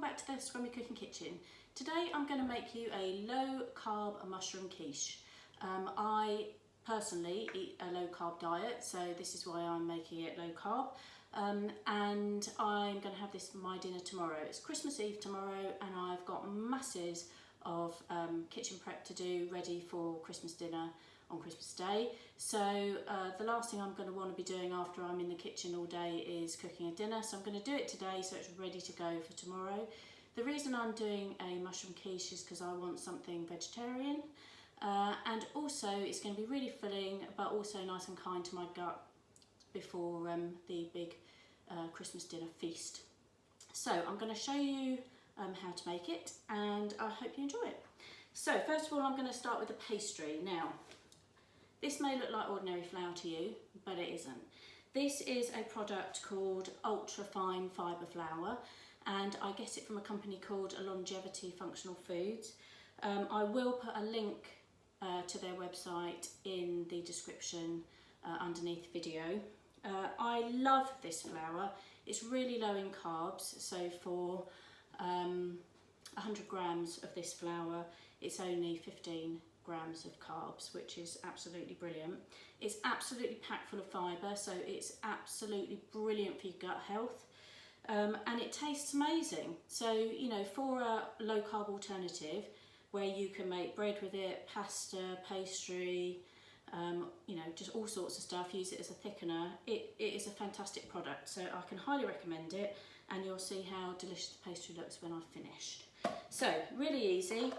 welcome back to the Scrummy Cooking Kitchen. Today I'm going to make you a low carb mushroom quiche. I personally eat a low carb diet, so this is why I'm making it low carb. And I'm going to have this for my dinner tomorrow. It's Christmas Eve tomorrow and I've got masses of kitchen prep to do ready for Christmas dinner on Christmas Day. So the last thing I'm going to want to be doing after I'm in the kitchen all day is cooking a dinner. So I'm going to do it today so it's ready to go for tomorrow. The reason I'm doing a mushroom quiche is because I want something vegetarian and also it's going to be really filling but also nice and kind to my gut before the big Christmas dinner feast. So I'm going to show you how to make it and I hope you enjoy it. So first of all I'm going to start with the pastry. Now this may look like ordinary flour to you, but it isn't. This is a product called Ultrafine Fibreflour and I get it from a company called Longevity Functional Foods. I will put a link to their website in the description underneath the video. I love this flour. It's really low in carbs, so for 100 grams of this flour it's only 15 grams of carbs, which is absolutely brilliant. It's absolutely packed full of fibre, so it's absolutely brilliant for your gut health, and it tastes amazing. So you know, for a low carb alternative where you can make bread with it, pasta, pastry, you know, just all sorts of stuff, use it as a thickener, it is a fantastic product, so I can highly recommend it, and you'll see how delicious the pastry looks when I've finished. So really easy.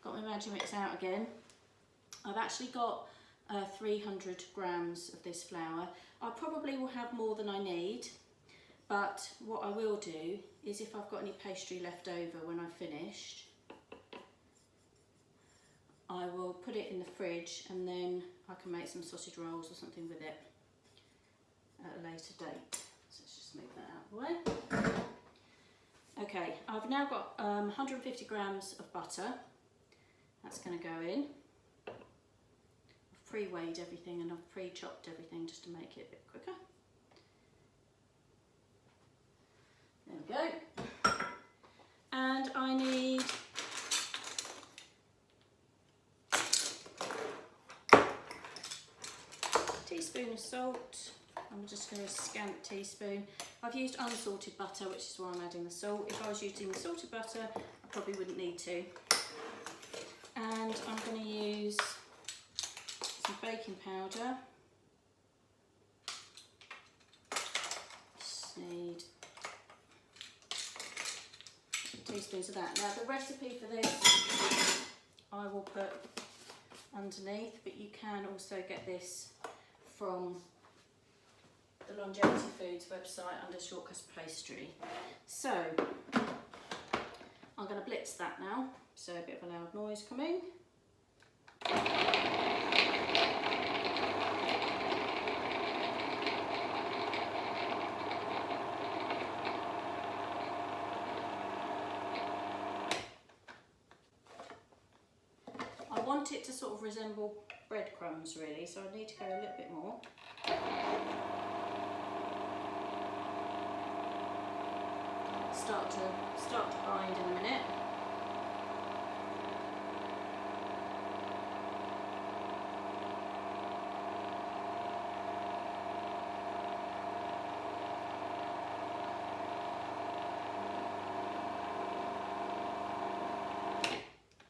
Got my Magic Mix out again. I've actually got 300 grams of this flour. I probably will have more than I need, but what I will do is if I've got any pastry left over when I've finished, I will put it in the fridge and then I can make some sausage rolls or something with it at a later date. So let's just move that out of the way. Okay, I've now got 150 grams of butter. That's going to go in. I've pre-weighed everything and I've pre-chopped everything just to make it a bit quicker. There we go. And I need a teaspoon of salt. I'm just going to scant teaspoon. I've used unsalted butter, which is why I'm adding the salt. If I was using salted butter, I probably wouldn't need to. And I'm going to use some baking powder. Just need 2 teaspoons of that. Now the recipe for this I will put underneath, but you can also get this from the Longevity Foods website under Shortcut Pastry. So I'm going to blitz that now. So a bit of a loud noise coming. I want it to sort of resemble breadcrumbs really, so I need to go a little bit more. Start to bind in a minute.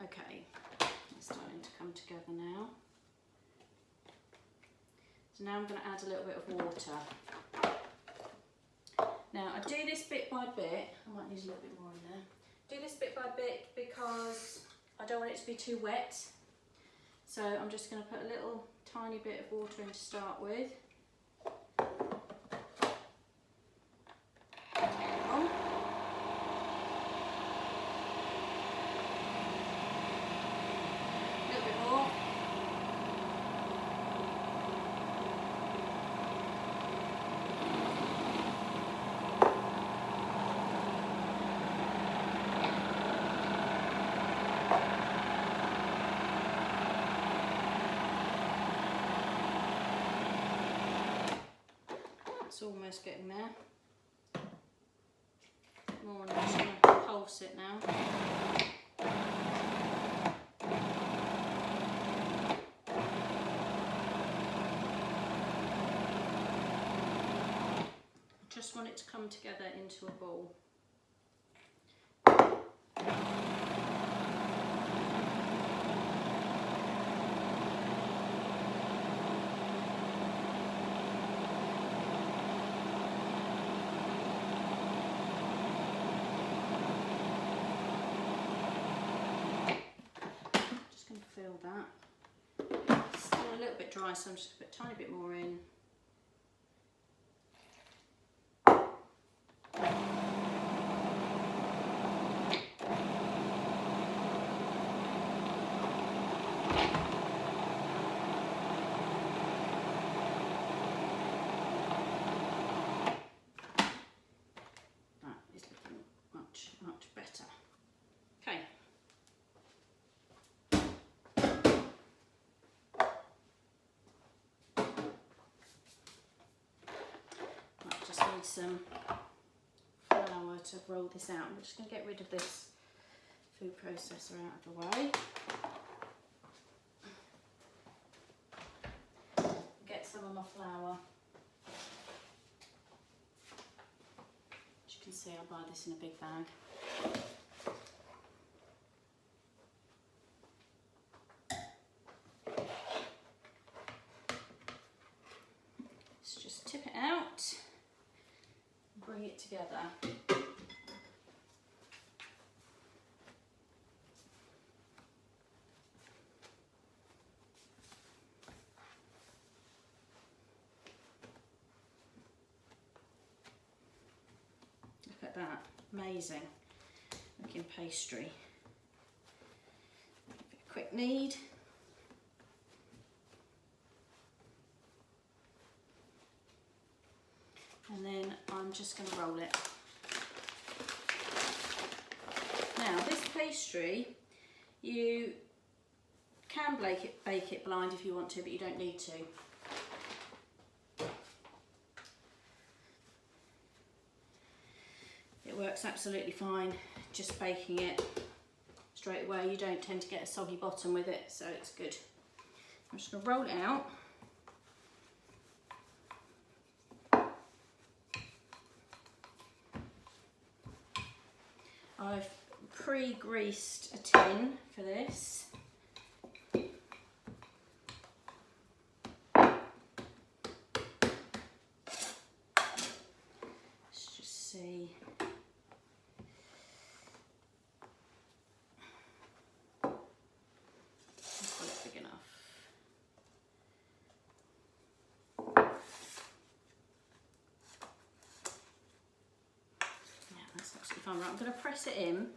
Okay, it's starting to come together now. So now I'm going to add a little bit of water. Now I do this bit by bit. I might need a little bit more in there. Do this bit by bit because I don't want it to be too wet. So I'm just going to put a little tiny bit of water in to start with. It's almost getting there. More on the across it now. Just want it to come together into a ball. Just going to fill that. It's still a little bit dry, so I'm just going to put a tiny bit more in. Much better. Okay. Right, just need some flour to roll this out. I'm just going to get rid of this food processor out of the way. Get some of my flour. As you can see, I buy this in a big bag. Let's just tip it out and bring it together. Look at that, amazing looking pastry. Give it a quick knead. And then I'm just going to roll it. Now this pastry, you can bake it blind if you want to, but you don't need to. It works absolutely fine, just baking it straight away. You don't tend to get a soggy bottom with it, so it's good. I'm just going to roll it out. I've pre-greased a tin for this. Let's just see. I've got it big enough. Yeah, that's absolutely fine. Right, I'm going to press it in.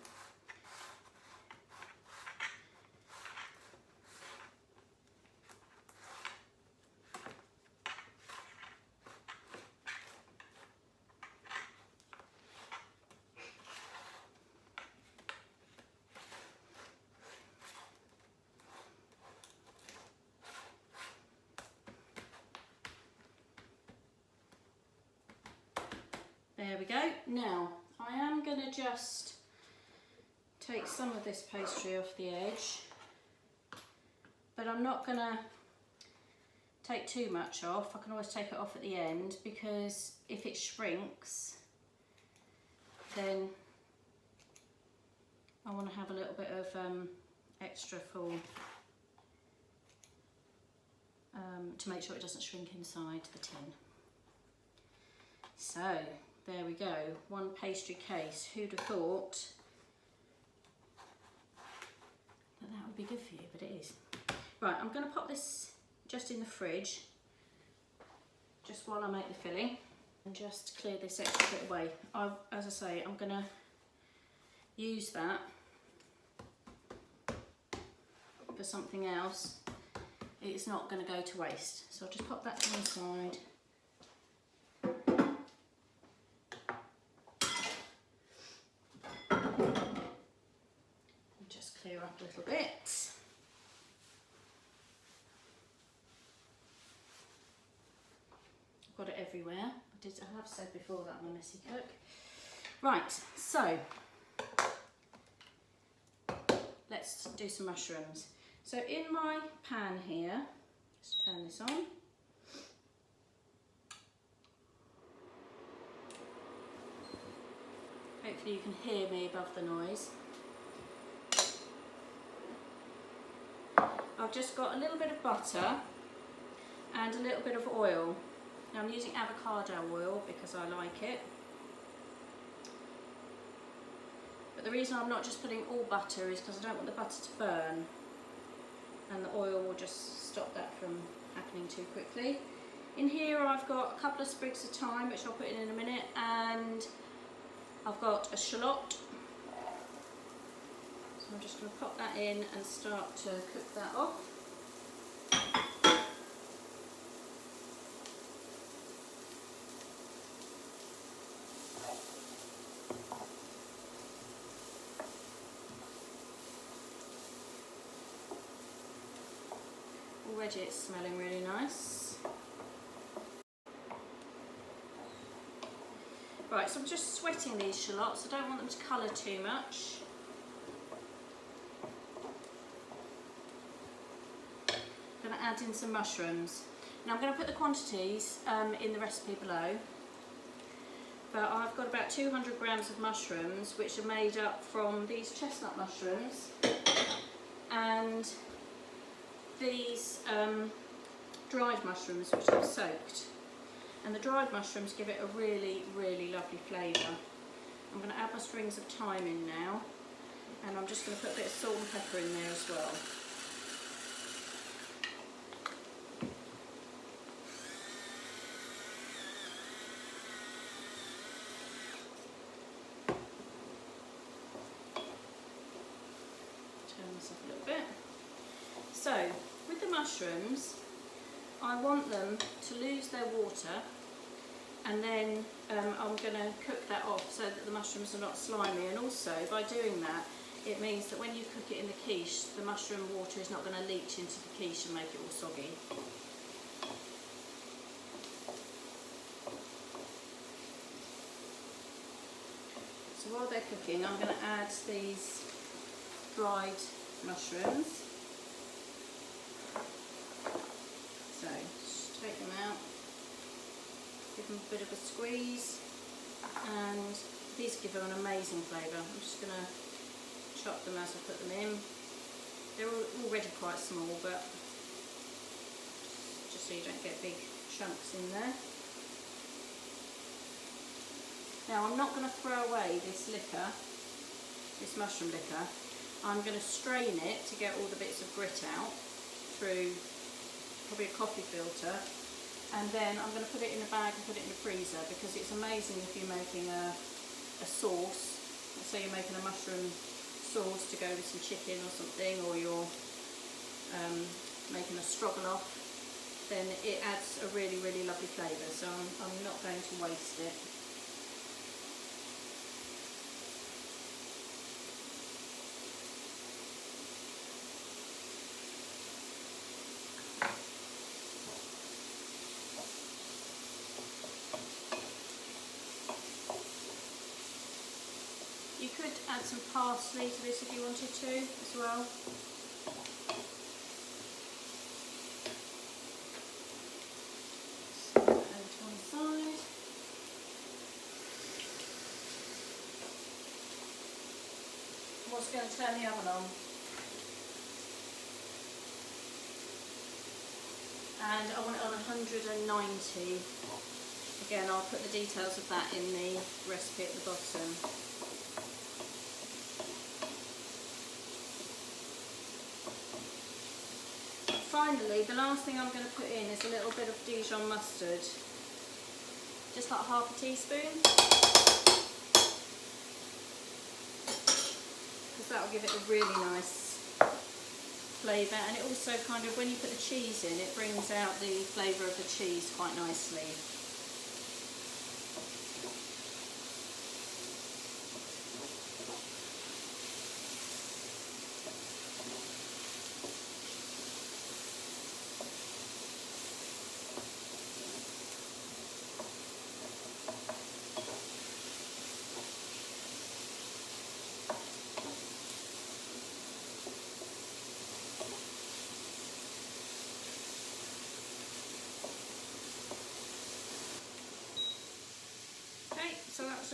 There we go. Now I am going to just take some of this pastry off the edge, but I'm not going to take too much off. I can always take it off at the end, because if it shrinks, then I want to have a little bit of extra full to make sure it doesn't shrink inside the tin. So there we go, one pastry case. Who'd have thought that that would be good for you, but it is. Right, I'm going to pop this just in the fridge, just while I make the filling, and just clear this extra bit away. As I say, I'm going to use that for something else. It's not going to go to waste, so I'll just pop that to one side. Clear up a little bit. I've got it everywhere. I have said before that I'm a messy cook. Right, so let's do some mushrooms. So in my pan here, let's turn this on. Hopefully you can hear me above the noise. I've just got a little bit of butter and a little bit of oil. Now I'm using avocado oil because I like it. But the reason I'm not just putting all butter is because I don't want the butter to burn, and the oil will just stop that from happening too quickly. In here I've got a couple of sprigs of thyme, which I'll put in a minute, and I've got a shallot. So I'm just going to pop that in and start to cook that off. Already it's smelling really nice. Right, so I'm just sweating these shallots. I don't want them to colour too much. I'm going to add in some mushrooms. Now I'm going to put the quantities in the recipe below. But I've got about 200 grams of mushrooms, which are made up from these chestnut mushrooms and these dried mushrooms, which I've soaked. And the dried mushrooms give it a really, really lovely flavour. I'm going to add my strings of thyme in now, and I'm just going to put a bit of salt and pepper in there as well. Turn this up a little bit. So, with the mushrooms, I want them to lose their water, and then I'm going to cook that off so that the mushrooms are not slimy, and also by doing that it means that when you cook it in the quiche, the mushroom water is not going to leach into the quiche and make it all soggy. So while they're cooking, I'm going to add these dried mushrooms. So just take them out, give them a bit of a squeeze, and these give them an amazing flavour. I'm just going to chop them as I put them in. They're already quite small, but just so you don't get big chunks in there. Now I'm not going to throw away this liquor, this mushroom liquor. I'm going to strain it to get all the bits of grit out through probably a coffee filter, and then I'm going to put it in a bag and put it in the freezer, because it's amazing if you're making a sauce. Let's say you're making a mushroom sauce to go with some chicken or something, or you're making a stroganoff, then it adds a really, really lovely flavour, so I'm not going to waste it. You could add some parsley to this if you wanted to as well. So over to one side. I'm also going to turn the oven on. And I want it on 190. Again, I'll put the details of that in the recipe at the bottom. Finally, the last thing I'm going to put in is a little bit of Dijon mustard, just like half a teaspoon, because that will give it a really nice flavour, and it also kind of, when you put the cheese in, it brings out the flavour of the cheese quite nicely.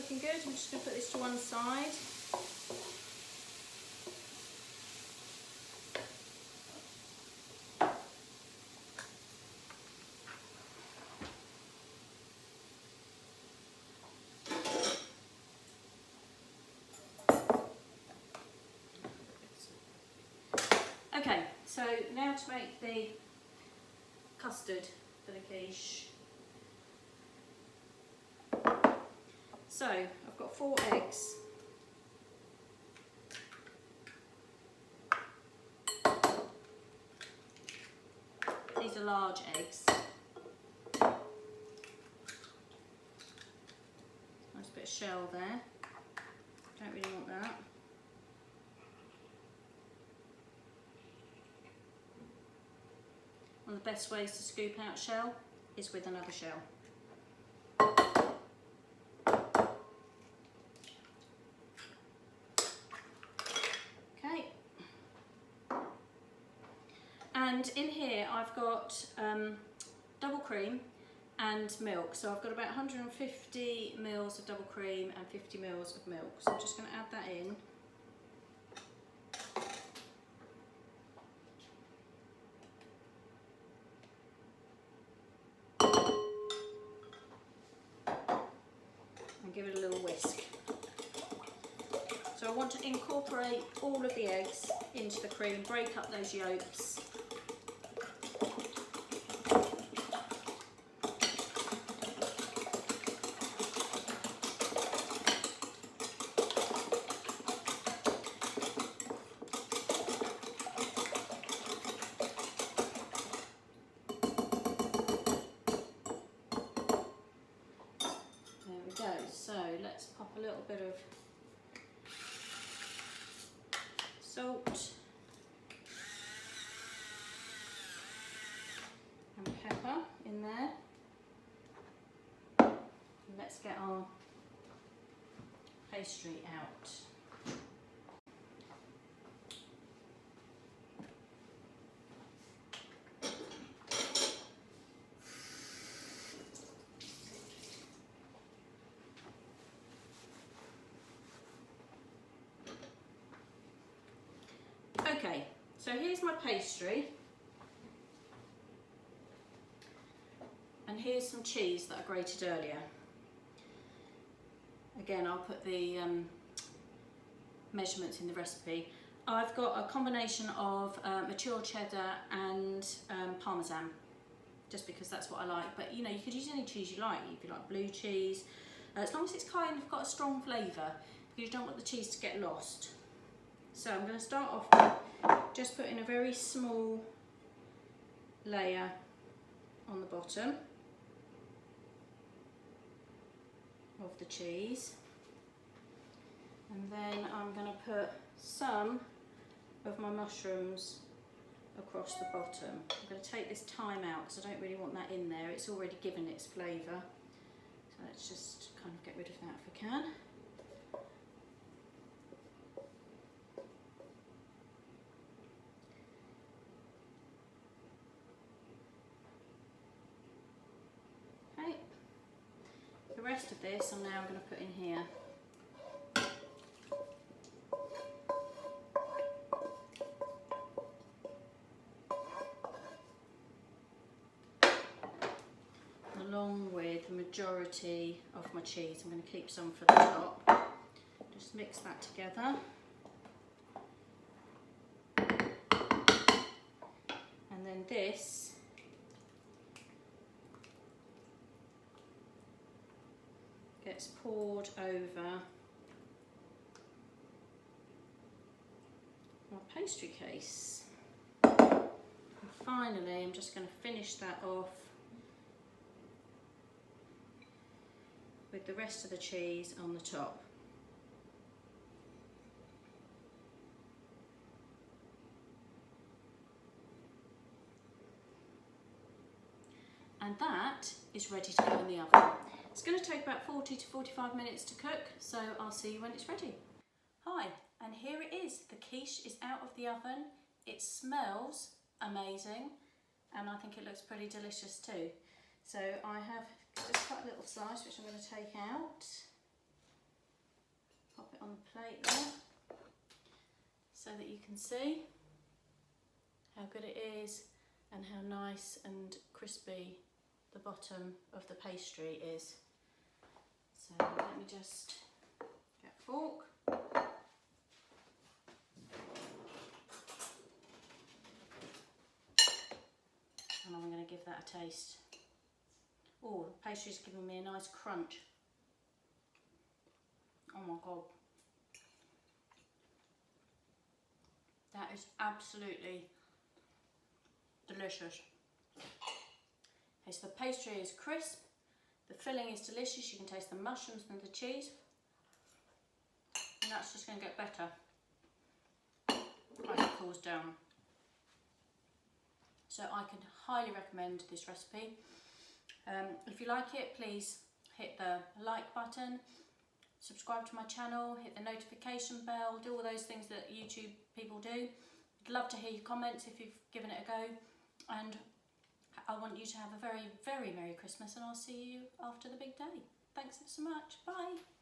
looking good. I'm just going to put this to one side. Okay, so now to make the custard for the quiche. So I've got 4 eggs. These are large eggs. Nice bit of shell there. Don't really want that. One of the best ways to scoop out shell is with another shell. Okay. And in here I've got double cream and milk. So I've got about 150 mils of double cream and 50 mils of milk. So I'm just going to add that in. And give it a little whisk. So I want to incorporate all of the eggs into the cream, break up those yolks. So let's pop a little bit of salt and pepper in there. And let's get our pastry out. Okay, so here's my pastry, and here's some cheese that I grated earlier. Again, I'll put the measurements in the recipe. I've got a combination of mature cheddar and parmesan, just because that's what I like. But you know, you could use any cheese you like. If you like blue cheese, as long as it's kind of got a strong flavour, because you don't want the cheese to get lost. So I'm going to start off with just putting a very small layer on the bottom of the cheese, and then I'm going to put some of my mushrooms across the bottom. I'm going to take this thyme out because I don't really want that in there. It's already given its flavour, so let's just kind of get rid of that if we can. The rest of this I'm now going to put in here. Along with the majority of my cheese. I'm going to keep some for the top. Just mix that together. And then this gets poured over my pastry case. And finally, I'm just going to finish that off with the rest of the cheese on the top. And that is ready to go in the oven. It's going to take about 40 to 45 minutes to cook, so I'll see you when it's ready. Hi, and here it is. The quiche is out of the oven. It smells amazing, and I think it looks pretty delicious too. So I have just cut a little slice, which I'm going to take out. the plate there so that you can see how good it is and how nice and crispy the bottom of the pastry is. So let me just get a fork. And I'm going to give that a taste. Oh, the pastry's giving me a nice crunch. Oh my god. That is absolutely delicious. Okay, so the pastry is crisp, the filling is delicious, you can taste the mushrooms and the cheese, and that's just going to get better as it cools down. So I can highly recommend this recipe. If you like it, please hit the like button, subscribe to my channel, hit the notification bell, do all those things that YouTube people do. I'd love to hear your comments if you've given it a go, and I want you to have a very, very Merry Christmas, and I'll see you after the big day. Thanks so much. Bye.